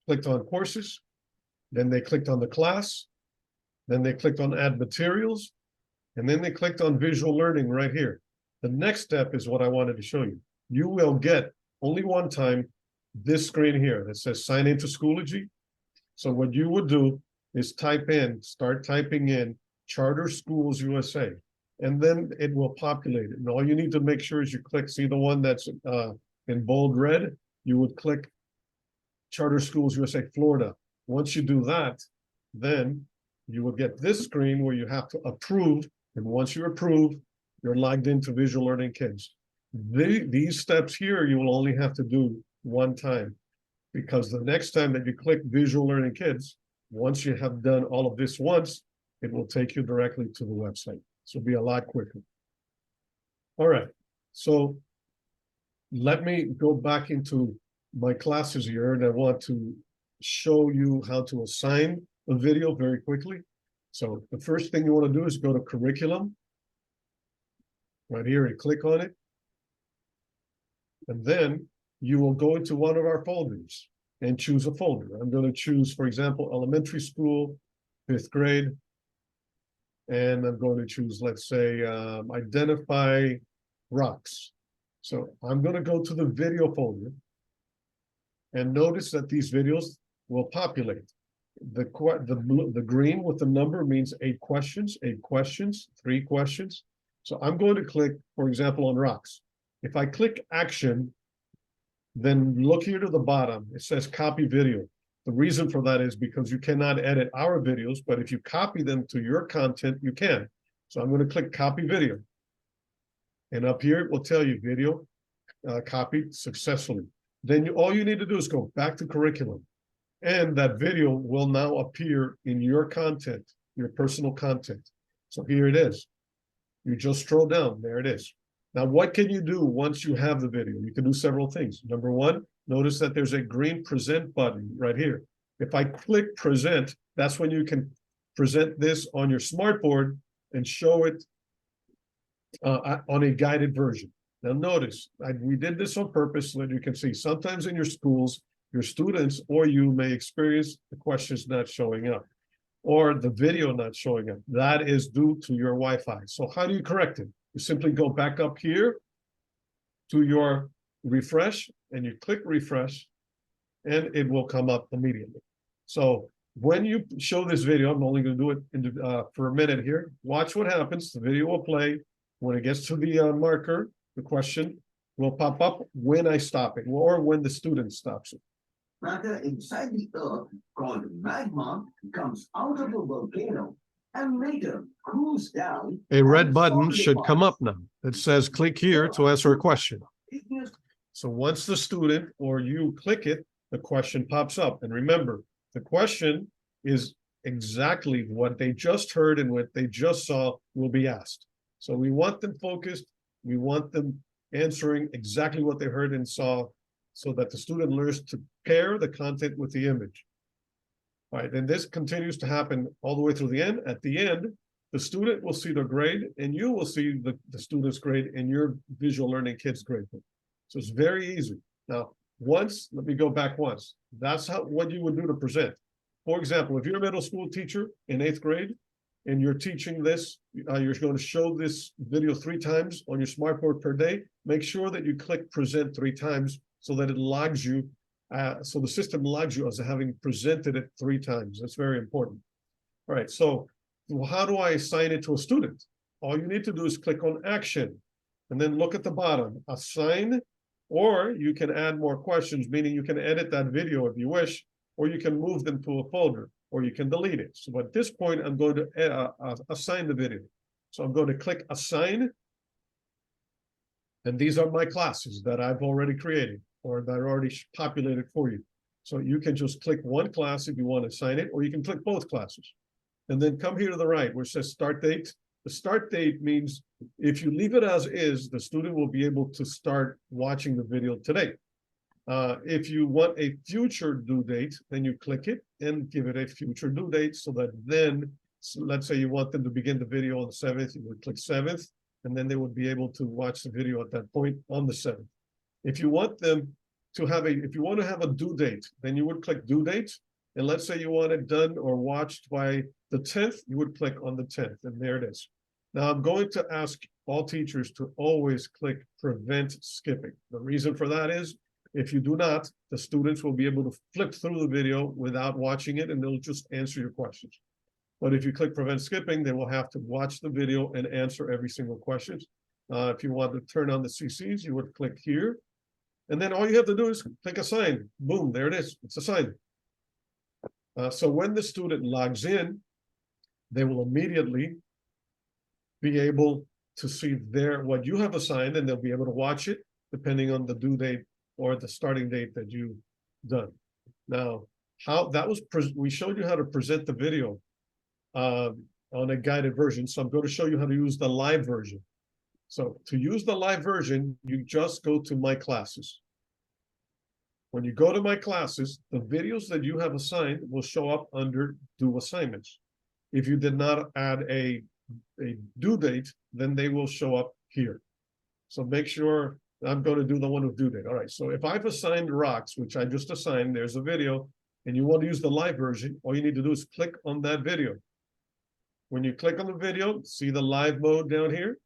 clicked on courses, then they clicked on the class, then they clicked on add materials, and then they clicked on visual learning right here. The next step is what I wanted to show you. You will get only one time this screen here that says sign into Schoology. So what you would do is start typing in Charter Schools USA, and then it will populate it. And all you need to make sure is you click, see the one that's in bold red, you would click Charter Schools USA Florida. Once you do that, then you will get this screen where you have to approve. And once you approve, you're logged into Visual Learning Kids. These steps here, you will only have to do one time, because the next time that you click Visual Learning Kids, once you have done all of this once, it will take you directly to the website. So it'll be a lot quicker. All right, so let me go back into my classes here, and I want to show you how to assign a video very quickly. So the first thing you want to do is go to curriculum. Right here, and click on it. And then you will go into one of our folders and choose a folder. I'm going to choose, for example, elementary school, 5th grade. And I'm going to choose, let's say, identify rocks. So I'm going to go to the video folder. And notice that these videos will populate. The green with the number means 8 questions, 3 questions. So I'm going to click, for example, on rocks. If I click action, then look here to the bottom, it says copy video. The reason for that is because you cannot edit our videos, but if you copy them to your content, you can. So I'm going to click copy video. And up here, it will tell you video copied successfully. Then all you need to do is go back to curriculum. And that video will now appear in your content, your personal content. So here it is. You just scroll down, there it is. Now, what can you do once you have the video? You can do several things. Number one, notice that there's a green present button right here. If I click present, that's when you can present this on your smartboard and show it on a guided version. Now notice, we did this on purpose so that you can see sometimes in your schools, your students or you may experience the questions not showing up or the video not showing up. That is due to your Wi-Fi. So how do you correct it? You simply go back up here to your refresh and you click refresh and it will come up immediately. So when you show this video, I'm only going to do it for a minute here. Watch what happens. The video will play. When it gets to the marker, the question will pop up when I stop it or when the student stops it. Matter inside the earth called magma comes out of a volcano and later cools down. A red button should come up now. It says click here to answer a question. So once the student or you click it, the question pops up. And remember, the question is exactly what they just heard and what they just saw will be asked. So we want them focused. We want them answering exactly what they heard and saw so that the student learns to pair the content with the image. All right, and this continues to happen all the way through the end. At the end, the student will see their grade and you will see the student's grade in your Visual Learning Kids grade book. So it's very easy. Now, let me go back once. That's what you would do to present. For example, if you're a middle school teacher in 8th grade and you're teaching this, you're going to show this video 3 times on your smartboard per day, make sure that you click present 3 times so that it logs you, so the system logs you as having presented it 3 times. That's very important. All right, so how do I assign it to a student? All you need to do is click on action and then look at the bottom, assign, or you can add more questions, meaning you can edit that video if you wish, or you can move them to a folder, or you can delete it. So at this point, I'm going to assign the video. So I'm going to click assign. And these are my classes that I've already created or that are already populated for you. So you can just click one class if you want to assign it, or you can click both classes. And then come here to the right where it says start date. The start date means if you leave it as is, the student will be able to start watching the video today. If you want a future due date, then you click it and give it a future due date so that then So let's say you want them to begin the video on the 7th, you would click 7th, and then they would be able to watch the video at that point on the 7th. If you want them to have if you want to have a due date, then you would click due date. And let's say you want it done or watched by the 10th, you would click on the 10th, and there it is. Now I'm going to ask all teachers to always click prevent skipping. The reason for that is, if you do not, the students will be able to flip through the video without watching it, and they'll just answer your questions. But if you click prevent skipping, they will have to watch the video and answer every single question. If you want to turn on the CCs, you would click here. And then all you have to do is click assign. Boom, there it is. It's assigned. So when the student logs in, they will immediately be able to see what you have assigned, and they'll be able to watch it depending on the due date or the starting date that you've done. Now, we showed you how to present the video on a guided version. So I'm going to show you how to use the live version. So to use the live version, you just go to My Classes. When you go to My Classes, the videos that you have assigned will show up under Due Assignments. If you did not add a due date, then they will show up here. So make sure, I'm going to do the one with due date. All right, so if I've assigned rocks, which I just assigned, there's a video, and you want to use the live version, all you need to do is click on that video. When you click on the video, see the live mode down here?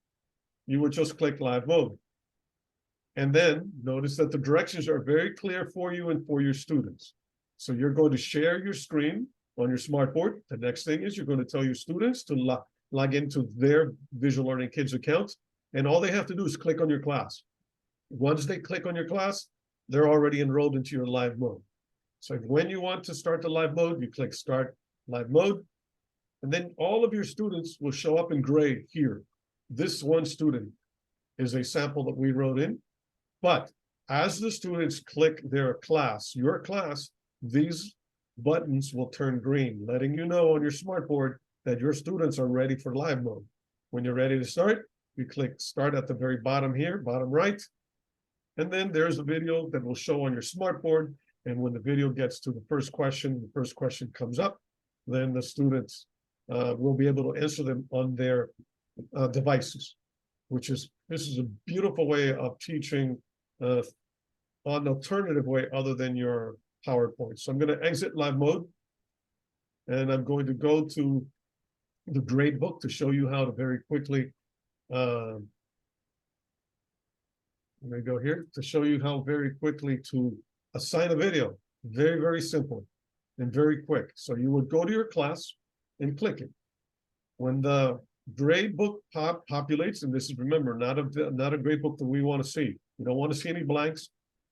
You would just click live mode. And then notice that the directions are very clear for you and for your students. So you're going to share your screen on your smartboard. The next thing is you're going to tell your students to log into their Visual Learning Kids account. And all they have to do is click on your class. Once they click on your class, they're already enrolled into your live mode. So when you want to start the live mode, you click Start Live Mode. And then all of your students will show up in gray here. This one student is a sample that we wrote in. But as the students click their class, your class, these buttons will turn green, letting you know on your smartboard that your students are ready for live mode. When you're ready to start, you click Start at the very bottom here, bottom right. And then there's a video that will show on your smartboard. And when the video gets to the first question comes up, then the students will be able to answer them on their devices, this is a beautiful way of teaching an alternative way other than your PowerPoint. So I'm going to exit live mode, and I'm going to go to the gradebook to show you how to very quickly let me go here to show you how very quickly to assign a video. Very, very simple and very quick. So you would go to your class and click it. When the gradebook populates, and this is, remember, not a gradebook that we want to see. We don't want to see any blanks,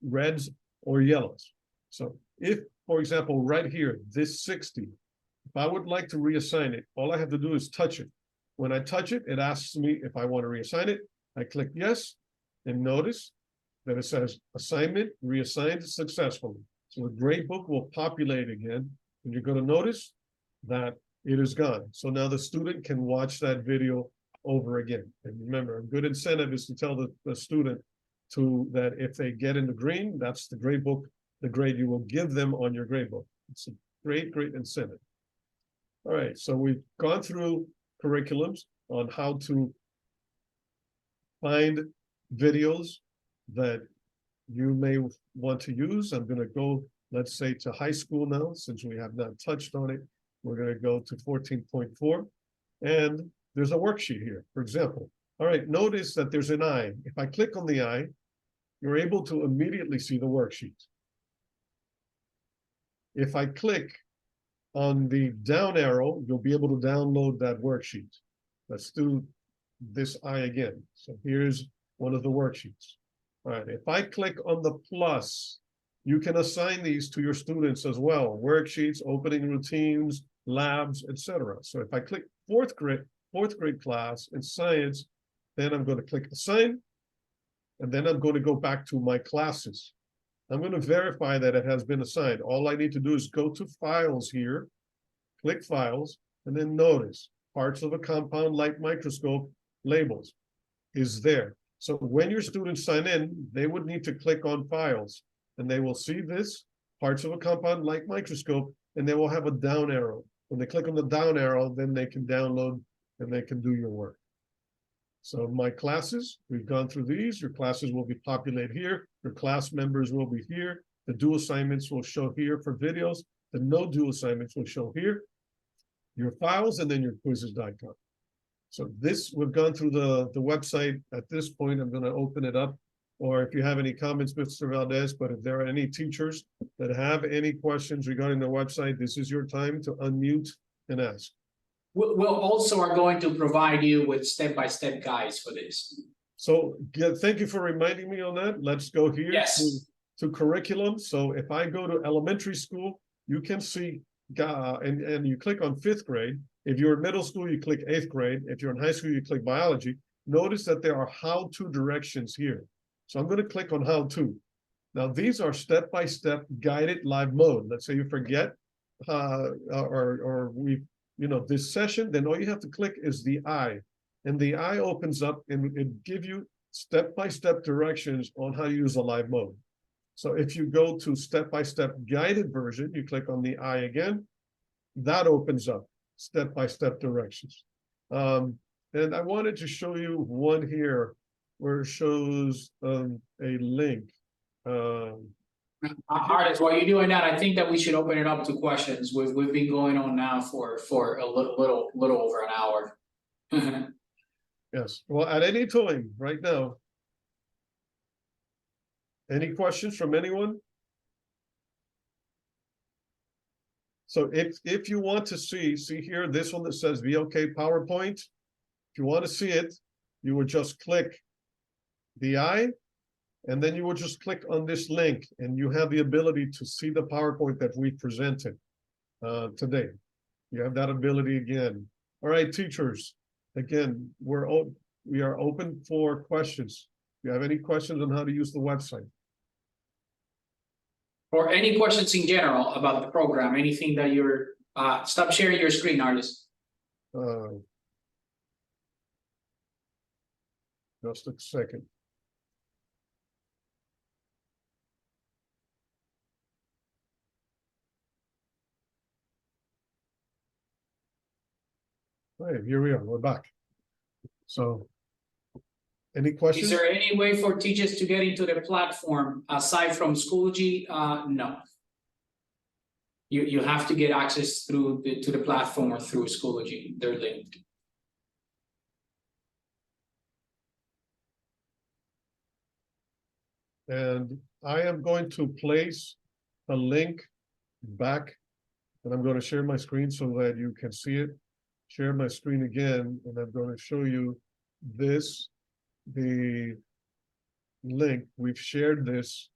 reds, or yellows. So if, for example, right here, this 60, if I would like to reassign it, all I have to do is touch it. When I touch it, it asks me if I want to reassign it. I click yes, and notice that it says assignment reassigned successfully. So the gradebook will populate again, and you're going to notice that it is gone. So now the student can watch that video over again. And remember, a good incentive is to tell the student that if they get in the green, that's the gradebook, the grade you will give them on your gradebook. It's a great, great incentive. All right, so we've gone through curriculums on how to find videos that you may want to use. I'm going to go, let's say, to high school now, since we have not touched on it. We're going to go to 14.4, and there's a worksheet here, for example. All right, notice that there's an eye. If I click on the eye, you're able to immediately see the worksheet. If I click on the down arrow, you'll be able to download that worksheet. Let's do this eye again. So here's one of the worksheets. All right, if I click on the plus, you can assign these to your students as well. Worksheets, opening routines, labs, etc. So if I click fourth grade class in science, then I'm going to click assign, and then I'm going to go back to my classes. I'm going to verify that it has been assigned. All I need to do is go to files here, click files, and then notice parts of a compound light microscope labels is there. So when your students sign in, they would need to click on files, and they will see this parts of a compound light microscope, and they will have a down arrow. When they click on the down arrow, then they can download and they can do your work. So my classes, we've gone through these. Your classes will be populated here. Your class members will be here. The due assignments will show here for videos. The no due assignments will show here. Your files and then your quizzes.com. So this, we've gone through the website. At this point, I'm going to open it up. Or if you have any comments, Mr. Valdez, but if there are any teachers that have any questions regarding the website, this is your time to unmute and ask. We'll also are going to provide you with step-by-step guides for this. So thank you for reminding me on that. Let's go here Yes. to curriculum. So if I go to elementary school, you can see, and you click on 5th grade. If you're in middle school, you click 8th grade. If you're in high school, you click biology. Notice that there are how-to directions here. So I'm going to click on how-to. Now, these are step-by-step guided live mode. Let's say you forget or this session, then all you have to click is the I. And the I opens up and it gives you step-by-step directions on how to use a live mode. So if you go to step-by-step guided version, you click on the I again, that opens up step-by-step directions. And I wanted to show you one here where it shows a link. Artist, while you're doing that, I think that we should open it up to questions. We've been going on now for a little over an hour. Yes, well, at any time right now. Any questions from anyone? So if you want to see here, this one that says VLK PowerPoint, if you want to see it, you would just click the I, and then you would just click on this link, and you have the ability to see the PowerPoint that we presented today. You have that ability again. All right, teachers, again, we are open for questions. If you have any questions on how to use the website. Or any questions in general about the program, anything that you're, stop sharing your screen, Artist. Just a second. All right, here we are, we're back. So, any questions? Is there any way for teachers to get into the platform aside from Schoology? No. You have to get access to the platform or through Schoology. They're linked. And I am going to place a link back, and I'm going to share my screen so that you can see it. Share my screen again, and I'm going to show you this, the link. We've shared this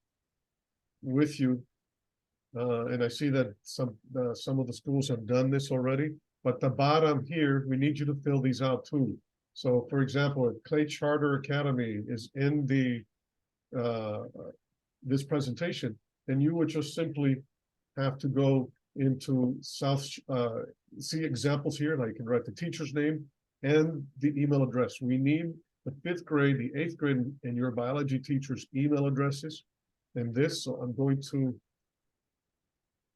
with you, and I see that some of the schools have done this already, but the bottom here, we need you to fill these out too. So for example, if Clay Charter Academy is in the this presentation, then you would just simply have to go into see examples here, like you can write the teacher's name and the email address. We need the 5th grade, the 8th grade, and your biology teacher's email addresses. And this, so I'm going to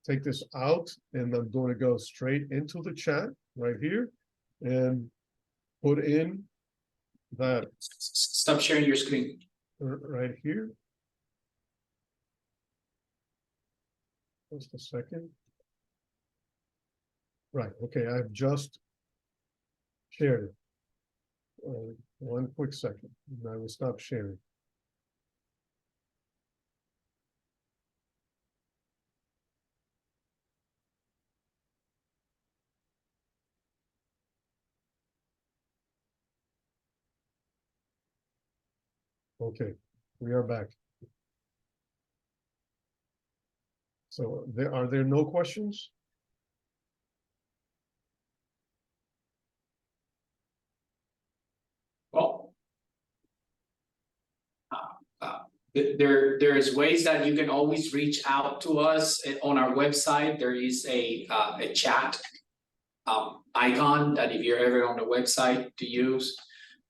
take this out, and I'm going to go straight into the chat right here and put in that. Stop sharing your screen. Right here. Just a second. Right, okay, I've just shared it. One quick second, and I will stop sharing. Okay, we are back. So are there no questions? Well, there's ways that you can always reach out to us on our website. There is a chat icon that if you're ever on the website to use,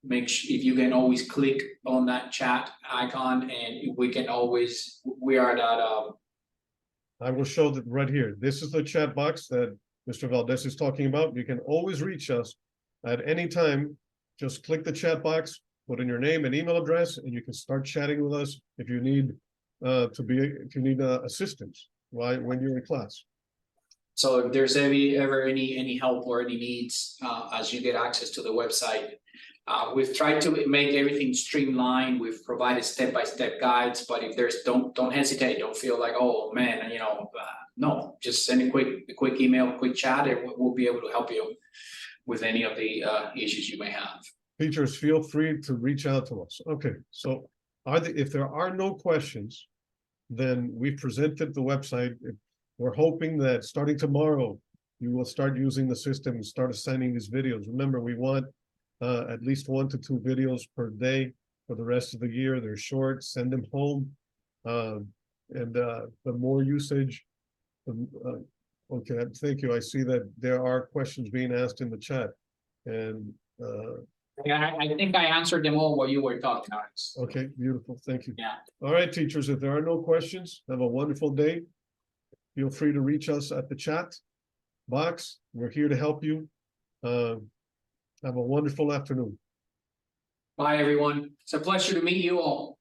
make sure if you can always click on that chat icon, and we are that I will show that right here. This is the chat box that Mr. Valdez is talking about, you can always reach us at any time. Just click the chat box, put in your name and email address, and you can start chatting with us if you need assistance when you're in class. So if there's ever any help or any needs, as you get access to the website, we've tried to make everything streamlined. We've provided step-by-step guides, but if there's, don't hesitate. Don't feel like, oh man, no, just send a quick email, quick chat, and we'll be able to help you with any of the issues you may have. Teachers, feel free to reach out to us. Okay, so if there are no questions, then we presented the website. We're hoping that starting tomorrow, you will start using the system and start assigning these videos. Remember, we want at least 1 to 2 videos per day for the rest of the year. They're short, send them home. The more usage, okay, thank you. I see that there are questions being asked in the chat. And I think I answered them all while you were talking, Alex. okay, beautiful. Thank you. Yeah. All right, teachers, if there are no questions, have a wonderful day. Feel free to reach us at the chat box. We're here to help you. Have a wonderful afternoon. Bye, everyone. It's a pleasure to meet you all.